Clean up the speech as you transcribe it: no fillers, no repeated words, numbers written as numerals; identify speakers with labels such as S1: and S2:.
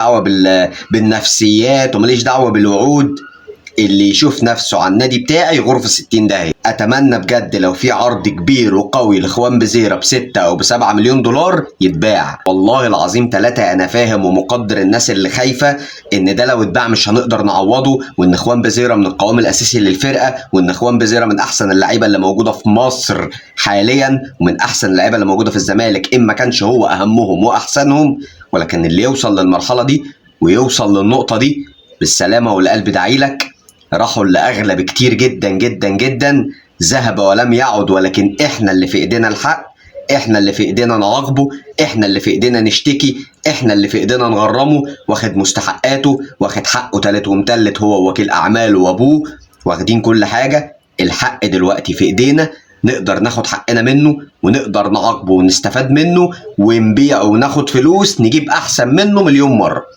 S1: دعوه بالنفسيات وماليش دعوه بالوعود. اللي يشوف نفسه على النادي بتاعي غرفة 60 داهية. اتمنى بجد لو في عرض كبير وقوي لاخوان بزيرة ب6 او ب7 مليون دولار يتباع. والله العظيم 3 انا فاهم ومقدر الناس اللي خايفة ان ده لو اتباع مش هنقدر نعوضه، وان اخوان بزيرة من القوام الاساسي للفرقة، وان اخوان بزيرة من احسن اللعيبة اللي موجودة في مصر حاليا، ومن احسن اللعيبة اللي موجودة في الزمالك ان ما كانش هو اهمهم واحسنهم. ولكن اللي يوصل للمرحلة دي ويوصل للنقطة دي بالسلامة والقلب دعيلك. راحوا اللي اغلى بكتير جدا جدا جدا، ذهب ولم يعد. ولكن احنا اللي في ايدينا الحق، احنا اللي في ايدينا نعاقبه، احنا اللي في ايدينا نشتكي، احنا اللي في ايدينا نغرمه. واخد مستحقاته، واخد حقه تالت ومتلت، هو وكيل اعماله وابوه واخدين كل حاجه. الحق دلوقتي في ايدينا، نقدر ناخد حقنا منه ونقدر نعاقبه ونستفاد منه ونبيعه وناخد فلوس نجيب احسن منه مليون مره.